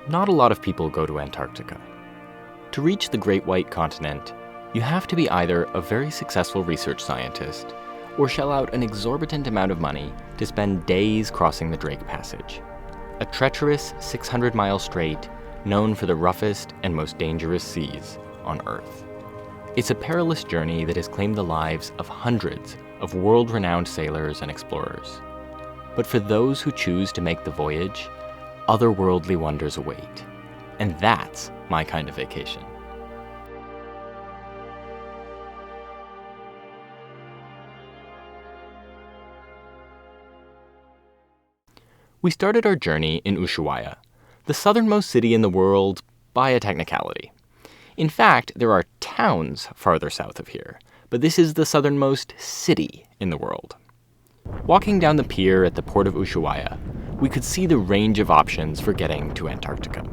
Not a lot of people go to Antarctica. To reach the Great White Continent, you have to be either a very successful research scientist or shell out an exorbitant amount of money to spend days crossing the Drake Passage, a treacherous 600-mile strait known for the roughest and most dangerous seas on Earth. It's a perilous journey that has claimed the lives of hundreds of world-renowned sailors and explorers. But for those who choose to make the voyage, otherworldly wonders await. And that's my kind of vacation. We started our journey in Ushuaia, the southernmost city in the world by a technicality. In fact, there are towns farther south of here, but this is the southernmost city in the world. Walking down the pier at the port of Ushuaia, we could see the range of options for getting to Antarctica.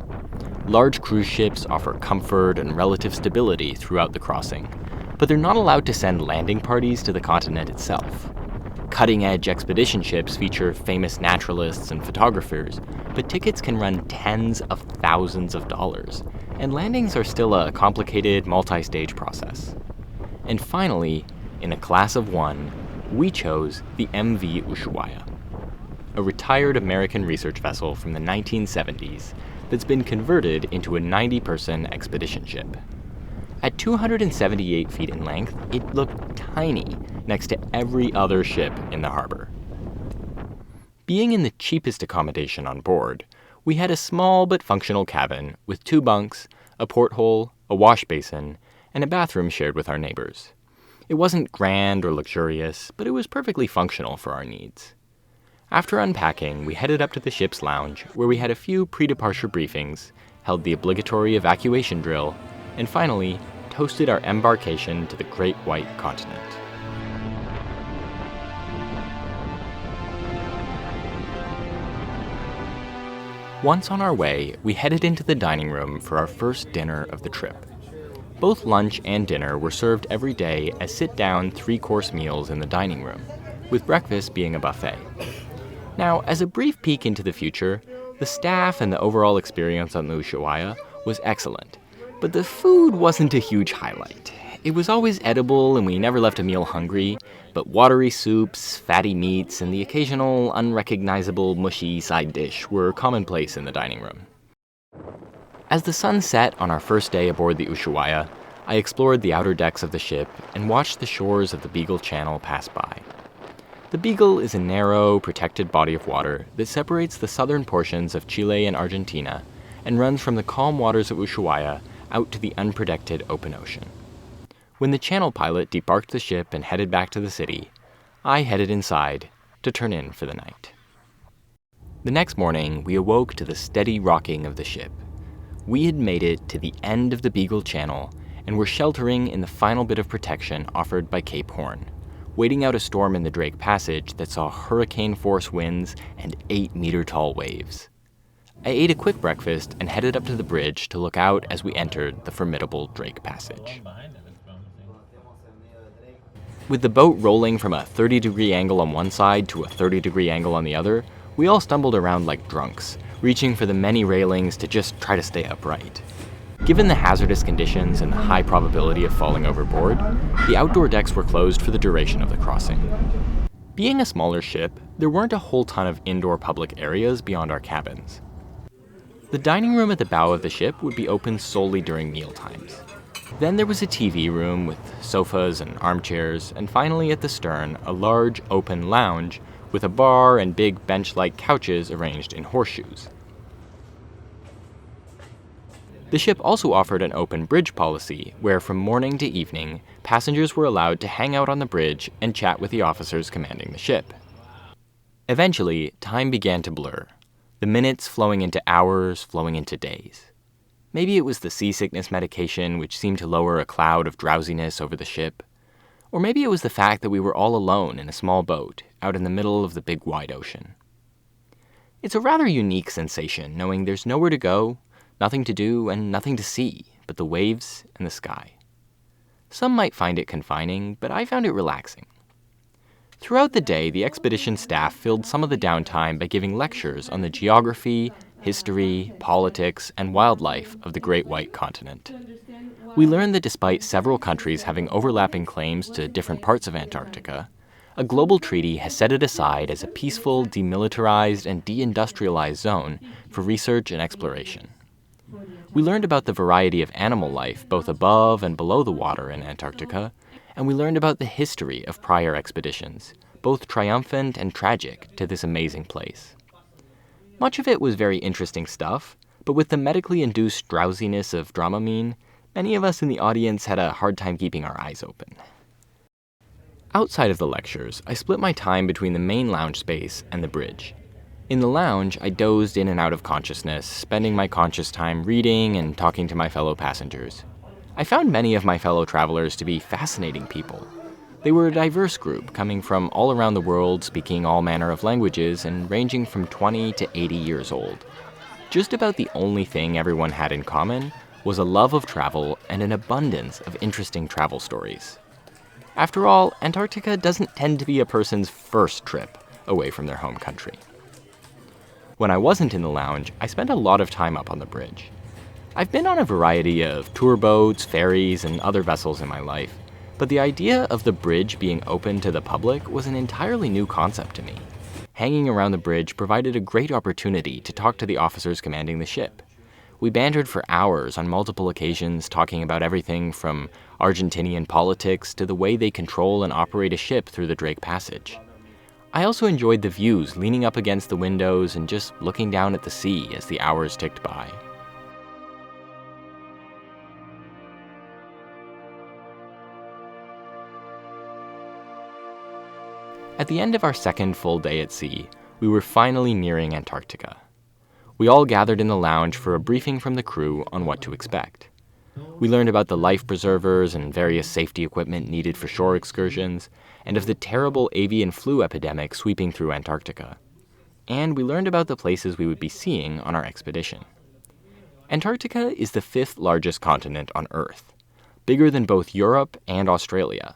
Large cruise ships offer comfort and relative stability throughout the crossing, but they're not allowed to send landing parties to the continent itself. Cutting-edge expedition ships feature famous naturalists and photographers, but tickets can run tens of thousands of dollars, and landings are still a complicated, multi-stage process. And finally, in a class of one, we chose the MV Ushuaia, a retired American research vessel from the 1970s that's been converted into a 90-person expedition ship. At 278 feet in length, it looked tiny next to every other ship in the harbor. Being in the cheapest accommodation on board, we had a small but functional cabin with 2 bunks, a porthole, a wash basin, and a bathroom shared with our neighbors. It wasn't grand or luxurious, but it was perfectly functional for our needs. After unpacking, we headed up to the ship's lounge, where we had a few pre-departure briefings, held the obligatory evacuation drill, and finally, toasted our embarkation to the Great White Continent. Once on our way, we headed into the dining room for our first dinner of the trip. Both lunch and dinner were served every day as sit-down 3-course meals in the dining room, with breakfast being a buffet. Now, as a brief peek into the future, the staff and the overall experience on the Ushuaia was excellent, but the food wasn't a huge highlight. It was always edible and we never left a meal hungry, but watery soups, fatty meats, and the occasional unrecognizable mushy side dish were commonplace in the dining room. As the sun set on our first day aboard the Ushuaia, I explored the outer decks of the ship and watched the shores of the Beagle Channel pass by. The Beagle is a narrow, protected body of water that separates the southern portions of Chile and Argentina and runs from the calm waters of Ushuaia out to the unprotected open ocean. When the channel pilot debarked the ship and headed back to the city, I headed inside to turn in for the night. The next morning, we awoke to the steady rocking of the ship. We had made it to the end of the Beagle Channel and were sheltering in the final bit of protection offered by Cape Horn, waiting out a storm in the Drake Passage that saw hurricane-force winds and 8-meter-tall waves. I ate a quick breakfast and headed up to the bridge to look out as we entered the formidable Drake Passage. With the boat rolling from a 30-degree angle on one side to a 30-degree angle on the other, we all stumbled around like drunks, reaching for the many railings to just try to stay upright. Given the hazardous conditions and the high probability of falling overboard, the outdoor decks were closed for the duration of the crossing. Being a smaller ship, there weren't a whole ton of indoor public areas beyond our cabins. The dining room at the bow of the ship would be open solely during mealtimes. Then there was a TV room with sofas and armchairs, and finally at the stern, a large open lounge with a bar and big bench-like couches arranged in horseshoes. The ship also offered an open bridge policy, where from morning to evening, passengers were allowed to hang out on the bridge and chat with the officers commanding the ship. Eventually, time began to blur, the minutes flowing into hours, flowing into days. Maybe it was the seasickness medication which seemed to lower a cloud of drowsiness over the ship. Or maybe it was the fact that we were all alone in a small boat out in the middle of the big wide ocean. It's a rather unique sensation knowing there's nowhere to go, nothing to do, and nothing to see but the waves and the sky. Some might find it confining, but I found it relaxing. Throughout the day, the expedition staff filled some of the downtime by giving lectures on the geography, history, politics, and wildlife of the Great White Continent. We learned that despite several countries having overlapping claims to different parts of Antarctica, a global treaty has set it aside as a peaceful, demilitarized, and deindustrialized zone for research and exploration. We learned about the variety of animal life both above and below the water in Antarctica, and we learned about the history of prior expeditions, both triumphant and tragic, to this amazing place. Much of it was very interesting stuff, but with the medically induced drowsiness of Dramamine, many of us in the audience had a hard time keeping our eyes open. Outside of the lectures, I split my time between the main lounge space and the bridge. In the lounge, I dozed in and out of consciousness, spending my conscious time reading and talking to my fellow passengers. I found many of my fellow travelers to be fascinating people. They were a diverse group, coming from all around the world, speaking all manner of languages, and ranging from 20 to 80 years old. Just about the only thing everyone had in common was a love of travel and an abundance of interesting travel stories. After all, Antarctica doesn't tend to be a person's first trip away from their home country. When I wasn't in the lounge, I spent a lot of time up on the bridge. I've been on a variety of tour boats, ferries, and other vessels in my life, but the idea of the bridge being open to the public was an entirely new concept to me. Hanging around the bridge provided a great opportunity to talk to the officers commanding the ship. We bantered for hours on multiple occasions, talking about everything from Argentinian politics to the way they control and operate a ship through the Drake Passage. I also enjoyed the views leaning up against the windows and just looking down at the sea as the hours ticked by. At the end of our second full day at sea, we were finally nearing Antarctica. We all gathered in the lounge for a briefing from the crew on what to expect. We learned about the life preservers and various safety equipment needed for shore excursions, and of the terrible avian flu epidemic sweeping through Antarctica. And we learned about the places we would be seeing on our expedition. Antarctica is the 5th largest continent on Earth, bigger than both Europe and Australia.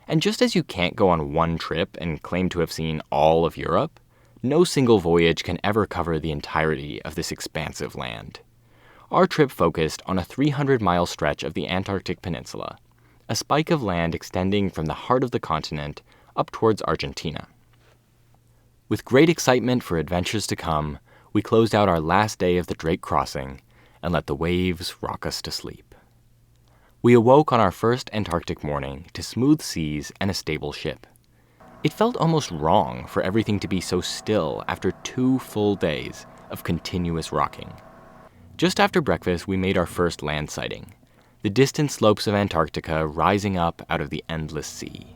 And just as you can't go on one trip and claim to have seen all of Europe, no single voyage can ever cover the entirety of this expansive land. Our trip focused on a 300-mile stretch of the Antarctic Peninsula, a spike of land extending from the heart of the continent up towards Argentina. With great excitement for adventures to come, we closed out our last day of the Drake crossing and let the waves rock us to sleep. We awoke on our first Antarctic morning to smooth seas and a stable ship. It felt almost wrong for everything to be so still after 2 full days of continuous rocking. Just after breakfast, we made our first land sighting, the distant slopes of Antarctica rising up out of the endless sea.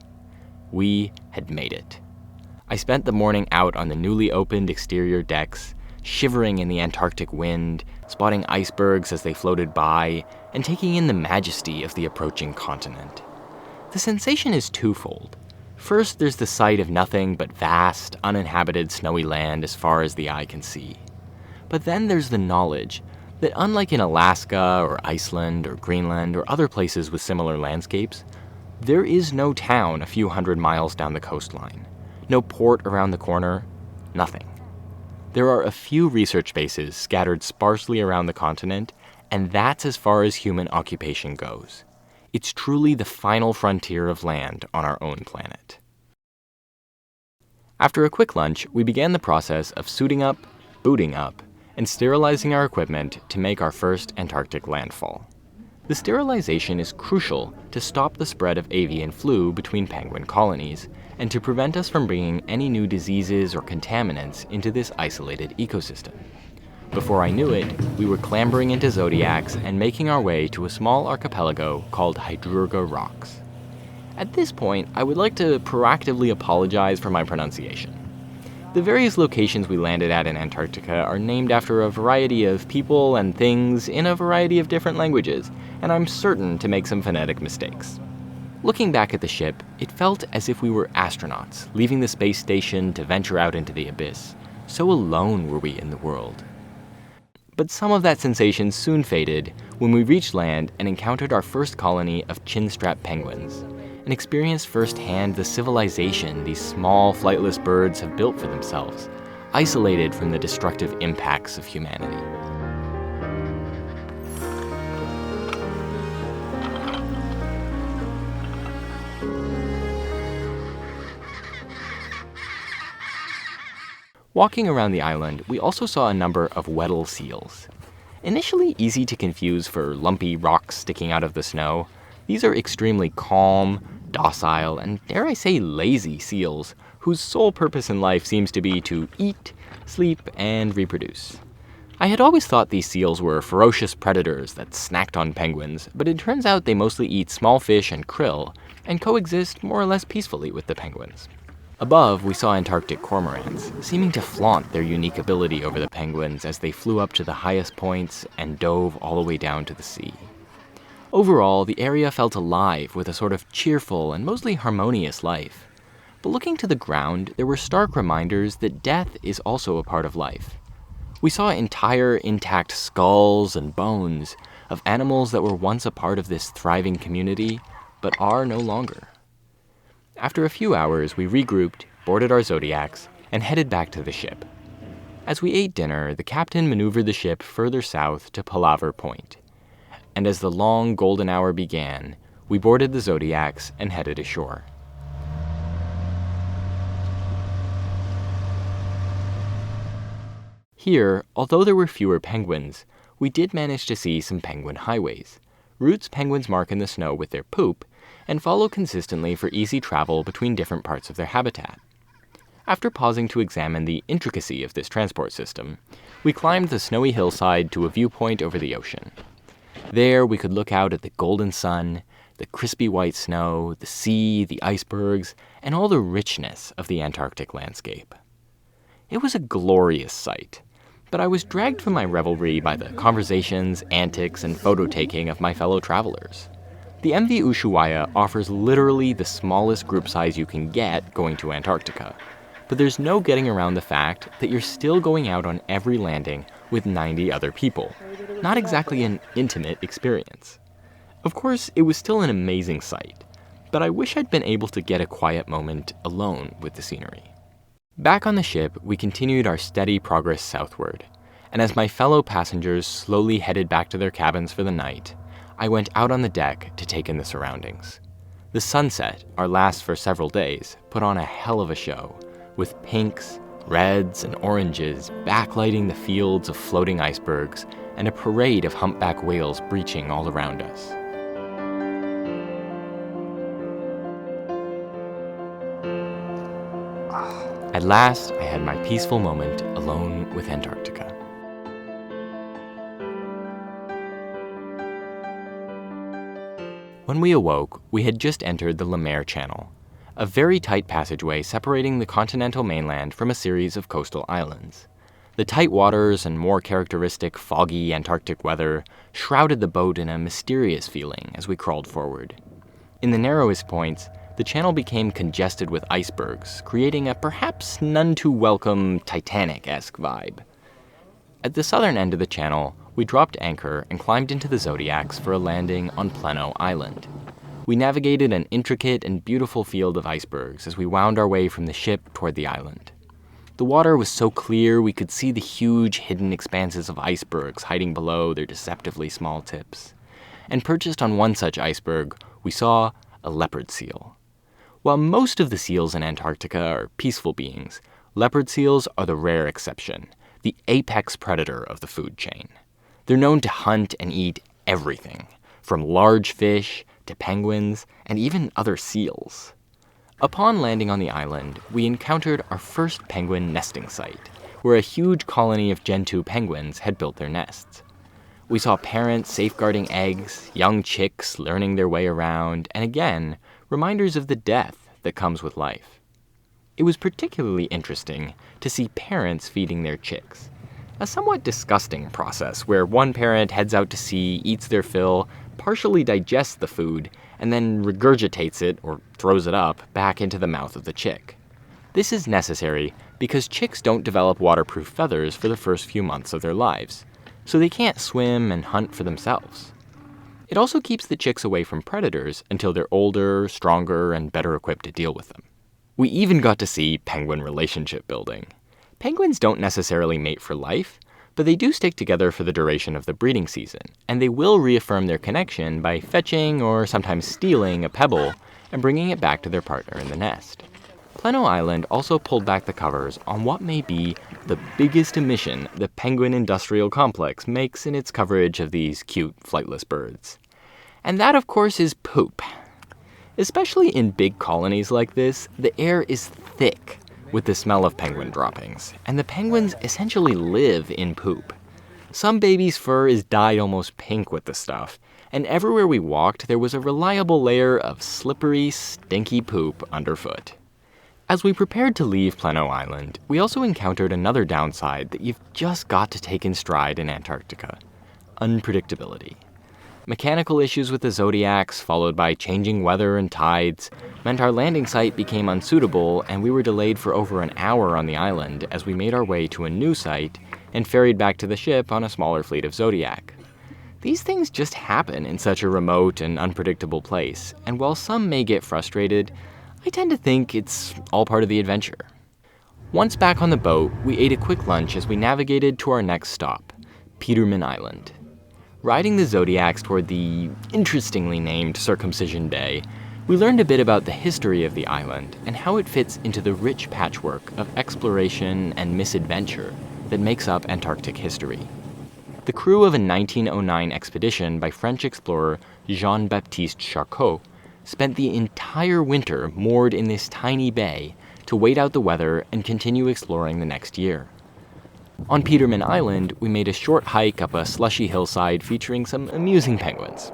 We had made it. I spent the morning out on the newly opened exterior decks, shivering in the Antarctic wind, spotting icebergs as they floated by, and taking in the majesty of the approaching continent. The sensation is twofold. First, there's the sight of nothing but vast, uninhabited, snowy land as far as the eye can see. But then there's the knowledge that unlike in Alaska or Iceland or Greenland or other places with similar landscapes, there is no town a few hundred miles down the coastline, no port around the corner, nothing. There are a few research bases scattered sparsely around the continent, and that's as far as human occupation goes. It's truly the final frontier of land on our own planet. After a quick lunch, we began the process of suiting up, booting up, and sterilizing our equipment to make our first Antarctic landfall. The sterilization is crucial to stop the spread of avian flu between penguin colonies and to prevent us from bringing any new diseases or contaminants into this isolated ecosystem. Before I knew it, we were clambering into zodiacs and making our way to a small archipelago called Hydrurga Rocks. At this point, I would like to proactively apologize for my pronunciation. The various locations we landed at in Antarctica are named after a variety of people and things in a variety of different languages, and I'm certain to make some phonetic mistakes. Looking back at the ship, it felt as if we were astronauts leaving the space station to venture out into the abyss. So alone were we in the world. But some of that sensation soon faded when we reached land and encountered our first colony of chinstrap penguins, and experienced firsthand the civilization these small, flightless birds have built for themselves. isolated from the destructive impacts of humanity. Walking around the island, we also saw a number of Weddell seals. Initially easy to confuse for lumpy rocks sticking out of the snow, these are extremely calm, docile, and dare I say lazy seals whose sole purpose in life seems to be to eat, sleep, and reproduce. I had always thought these seals were ferocious predators that snacked on penguins, but it turns out they mostly eat small fish and krill and coexist more or less peacefully with the penguins. Above, we saw Antarctic cormorants, seeming to flaunt their unique ability over the penguins as they flew up to the highest points and dove all the way down to the sea. Overall, the area felt alive with a sort of cheerful and mostly harmonious life. But looking to the ground, there were stark reminders that death is also a part of life. We saw entire intact skulls and bones of animals that were once a part of this thriving community, but are no longer. After a few hours, we regrouped, boarded our Zodiacs, and headed back to the ship. As we ate dinner, the captain maneuvered the ship further south to Palavar Point. And as the long golden hour began, we boarded the Zodiacs and headed ashore. Here, although there were fewer penguins, we did manage to see some penguin highways, routes penguins mark in the snow with their poop, and follow consistently for easy travel between different parts of their habitat. After pausing to examine the intricacy of this transport system, we climbed the snowy hillside to a viewpoint over the ocean. There, we could look out at the golden sun, the crispy white snow, the sea, the icebergs, and all the richness of the Antarctic landscape. It was a glorious sight, but I was dragged from my revelry by the conversations, antics, and photo-taking of my fellow travelers. The MV Ushuaia offers literally the smallest group size you can get going to Antarctica, but there's no getting around the fact that you're still going out on every landing with 90 other people. Not exactly an intimate experience. Of course, it was still an amazing sight, but I wish I'd been able to get a quiet moment alone with the scenery. Back on the ship, we continued our steady progress southward, and as my fellow passengers slowly headed back to their cabins for the night, I went out on the deck to take in the surroundings. The sunset, our last for several days, put on a hell of a show, with pinks, reds, and oranges backlighting the fields of floating icebergs and a parade of humpback whales breaching all around us. At last, I had my peaceful moment alone with Antarctica. When we awoke, we had just entered the Le Maire Channel, a very tight passageway separating the continental mainland from a series of coastal islands. The tight waters and more characteristic foggy Antarctic weather shrouded the boat in a mysterious feeling as we crawled forward. In the narrowest points, the channel became congested with icebergs, creating a perhaps none too welcome Titanic-esque vibe. At the southern end of the channel, we dropped anchor and climbed into the Zodiacs for a landing on Pleneau Island. We navigated an intricate and beautiful field of icebergs as we wound our way from the ship toward the island. The water was so clear we could see the huge hidden expanses of icebergs hiding below their deceptively small tips. And perched on one such iceberg, we saw a leopard seal. While most of the seals in Antarctica are peaceful beings, leopard seals are the rare exception, the apex predator of the food chain. They're known to hunt and eat everything, from large fish to penguins and even other seals. Upon landing on the island, we encountered our first penguin nesting site, where a huge colony of Gentoo penguins had built their nests. We saw parents safeguarding eggs, young chicks learning their way around, and again, reminders of the death that comes with life. It was particularly interesting to see parents feeding their chicks. A somewhat disgusting process where one parent heads out to sea, eats their fill, partially digests the food, and then regurgitates it, or throws it up, back into the mouth of the chick. This is necessary because chicks don't develop waterproof feathers for the first few months of their lives, so they can't swim and hunt for themselves. It also keeps the chicks away from predators until they're older, stronger, and better equipped to deal with them. We even got to see penguin relationship building. Penguins don't necessarily mate for life, but they do stick together for the duration of the breeding season, and they will reaffirm their connection by fetching or sometimes stealing a pebble and bringing it back to their partner in the nest. Pleneau Island also pulled back the covers on what may be the biggest emission the penguin industrial complex makes in its coverage of these cute, flightless birds. And that, of course, is poop. Especially in big colonies like this, the air is thick with the smell of penguin droppings, and the penguins essentially live in poop. Some baby's fur is dyed almost pink with the stuff, and everywhere we walked there was a reliable layer of slippery, stinky poop underfoot. As we prepared to leave Pleneau Island, we also encountered another downside that you've just got to take in stride in Antarctica: unpredictability. Mechanical issues with the zodiacs, followed by changing weather and tides, meant our landing site became unsuitable and we were delayed for over an hour on the island as we made our way to a new site and ferried back to the ship on a smaller fleet of Zodiac. These things just happen in such a remote and unpredictable place, and while some may get frustrated, I tend to think it's all part of the adventure. Once back on the boat, we ate a quick lunch as we navigated to our next stop, Petermann Island. Riding the Zodiacs toward the interestingly named Circumcision Bay, we learned a bit about the history of the island and how it fits into the rich patchwork of exploration and misadventure that makes up Antarctic history. The crew of a 1909 expedition by French explorer Jean-Baptiste Charcot spent the entire winter moored in this tiny bay to wait out the weather and continue exploring the next year. On Petermann Island, we made a short hike up a slushy hillside featuring some amusing penguins.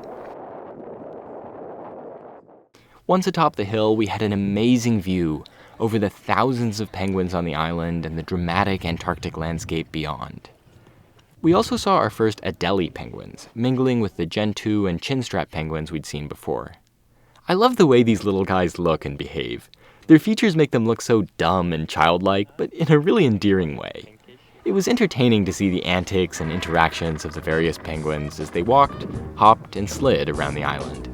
Once atop the hill, we had an amazing view over the thousands of penguins on the island and the dramatic Antarctic landscape beyond. We also saw our first Adelie penguins, mingling with the Gentoo and chinstrap penguins we'd seen before. I love the way these little guys look and behave. Their features make them look so dumb and childlike, but in a really endearing way. It was entertaining to see the antics and interactions of the various penguins as they walked, hopped, and slid around the island.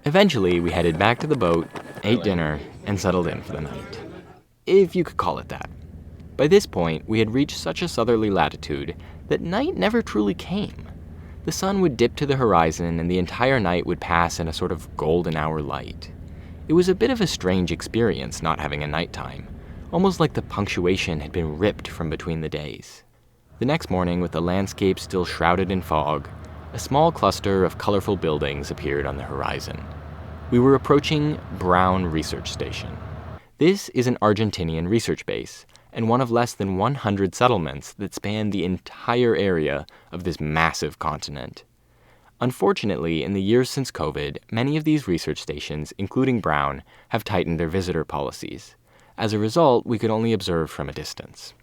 Eventually, we headed back to the boat, ate dinner, and settled in for the night. If you could call it that. By this point, we had reached such a southerly latitude that night never truly came. The sun would dip to the horizon and the entire night would pass in a sort of golden hour light. It was a bit of a strange experience not having a nighttime, almost like the punctuation had been ripped from between the days. The next morning, with the landscape still shrouded in fog, a small cluster of colorful buildings appeared on the horizon. We were approaching Brown Research Station. This is an Argentinian research base, and one of less than 100 settlements that span the entire area of this massive continent. Unfortunately, in the years since COVID, many of these research stations, including Brown, have tightened their visitor policies. As a result, we could only observe from a distance.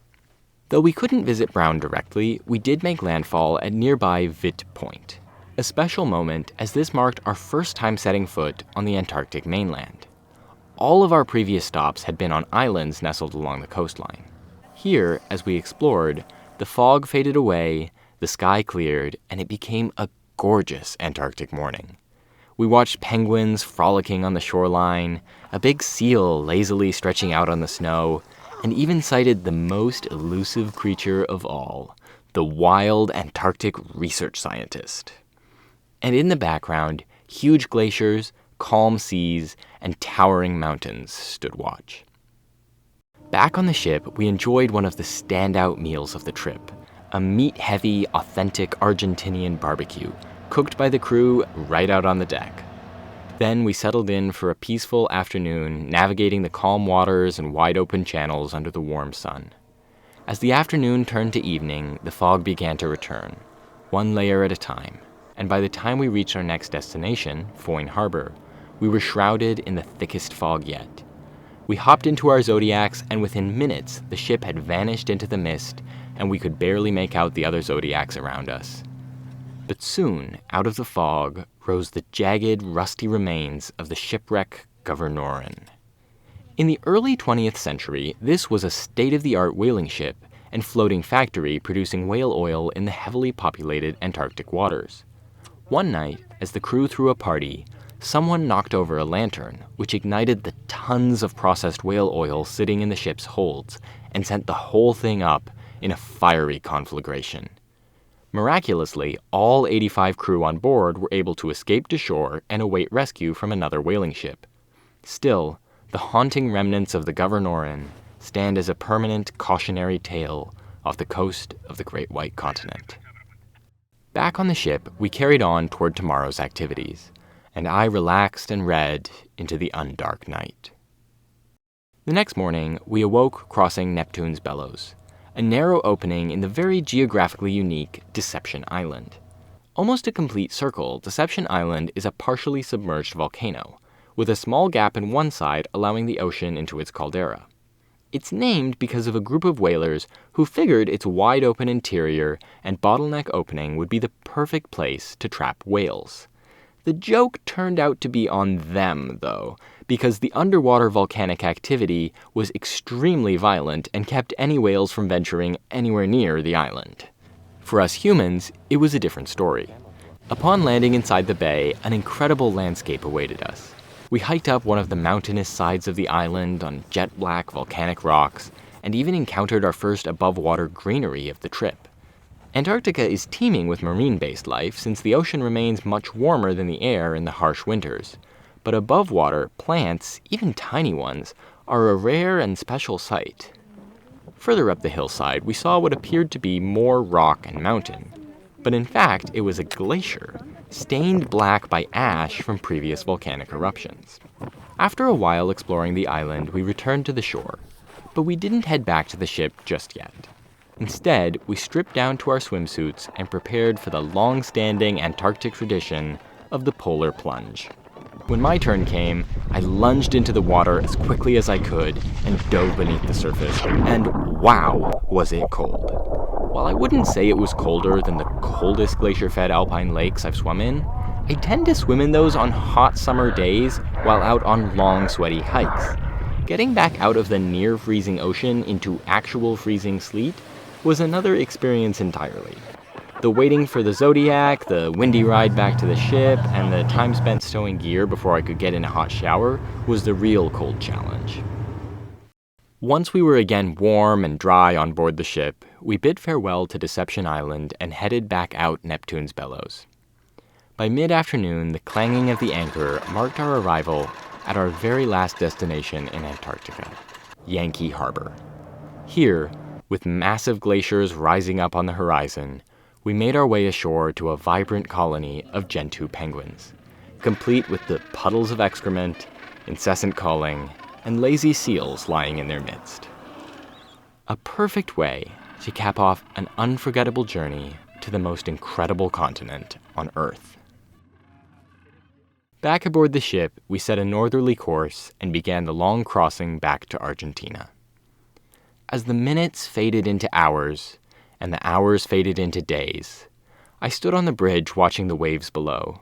Though we couldn't visit Brown directly, we did make landfall at nearby Vit Point, a special moment as this marked our first time setting foot on the Antarctic mainland. All of our previous stops had been on islands nestled along the coastline. Here, as we explored, the fog faded away, the sky cleared, and it became a gorgeous Antarctic morning. We watched penguins frolicking on the shoreline, a big seal lazily stretching out on the snow, and even sighted the most elusive creature of all, the wild Antarctic research scientist. And in the background, huge glaciers, calm seas, and towering mountains stood watch. Back on the ship, we enjoyed one of the standout meals of the trip, a meat-heavy, authentic Argentinian barbecue, cooked by the crew right out on the deck. Then we settled in for a peaceful afternoon, navigating the calm waters and wide-open channels under the warm sun. As the afternoon turned to evening, the fog began to return, one layer at a time, and by the time we reached our next destination, Foyne Harbor, we were shrouded in the thickest fog yet. We hopped into our Zodiacs, and within minutes, the ship had vanished into the mist, and we could barely make out the other Zodiacs around us. But soon, out of the fog, rose the jagged, rusty remains of the Shipwreck Gouverneurin. In the early 20th century, this was a state-of-the-art whaling ship and floating factory producing whale oil in the heavily populated Antarctic waters. One night, as the crew threw a party, someone knocked over a lantern, which ignited the tons of processed whale oil sitting in the ship's holds and sent the whole thing up in a fiery conflagration. Miraculously, all 85 crew on board were able to escape to shore and await rescue from another whaling ship. Still, the haunting remnants of the Gouverneurin stand as a permanent cautionary tale off the coast of the Great White Continent. Back on the ship, we carried on toward tomorrow's activities, and I relaxed and read into the undark night. The next morning, we awoke crossing Neptune's Bellows, a narrow opening in the very geographically unique Deception Island. Almost a complete circle, Deception Island is a partially submerged volcano, with a small gap in one side allowing the ocean into its caldera. It's named because of a group of whalers who figured its wide-open interior and bottleneck opening would be the perfect place to trap whales. The joke turned out to be on them, though, because the underwater volcanic activity was extremely violent and kept any whales from venturing anywhere near the island. For us humans, it was a different story. Upon landing inside the bay, an incredible landscape awaited us. We hiked up one of the mountainous sides of the island on jet-black volcanic rocks, and even encountered our first above-water greenery of the trip. Antarctica is teeming with marine-based life since the ocean remains much warmer than the air in the harsh winters. But above water, plants, even tiny ones, are a rare and special sight. Further up the hillside, we saw what appeared to be more rock and mountain. But in fact, it was a glacier, stained black by ash from previous volcanic eruptions. After a while exploring the island, we returned to the shore. But we didn't head back to the ship just yet. Instead, we stripped down to our swimsuits and prepared for the long-standing Antarctic tradition of the polar plunge. When my turn came, I lunged into the water as quickly as I could and dove beneath the surface, and wow, was it cold. While I wouldn't say it was colder than the coldest glacier-fed alpine lakes I've swum in, I tend to swim in those on hot summer days while out on long, sweaty hikes. Getting back out of the near-freezing ocean into actual freezing sleet was another experience entirely. The waiting for the Zodiac, the windy ride back to the ship, and the time spent stowing gear before I could get in a hot shower was the real cold challenge. Once we were again warm and dry on board the ship, we bid farewell to Deception Island and headed back out Neptune's Bellows. By mid-afternoon, the clanging of the anchor marked our arrival at our very last destination in Antarctica, Yankee Harbor. Here, with massive glaciers rising up on the horizon, we made our way ashore to a vibrant colony of Gentoo penguins, complete with the puddles of excrement, incessant calling, and lazy seals lying in their midst. A perfect way to cap off an unforgettable journey to the most incredible continent on Earth. Back aboard the ship, we set a northerly course and began the long crossing back to Argentina. As the minutes faded into hours, and the hours faded into days, I stood on the bridge watching the waves below,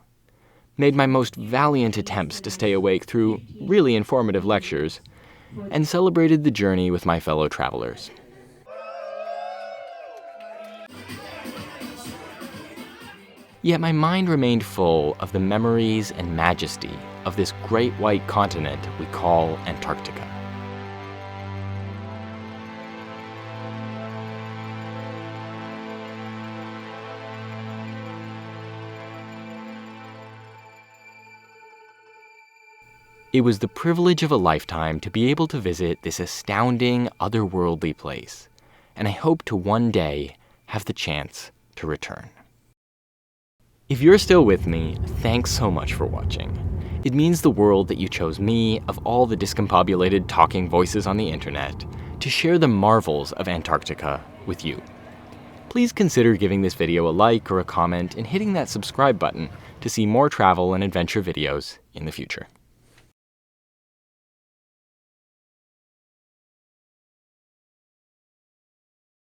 made my most valiant attempts to stay awake through really informative lectures, and celebrated the journey with my fellow travelers. Yet my mind remained full of the memories and majesty of this great white continent we call Antarctica. It was the privilege of a lifetime to be able to visit this astounding, otherworldly place, and I hope to one day have the chance to return. If you're still with me, thanks so much for watching. It means the world that you chose me, of all the discombobulated talking voices on the internet, to share the marvels of Antarctica with you. Please consider giving this video a like or a comment and hitting that subscribe button to see more travel and adventure videos in the future.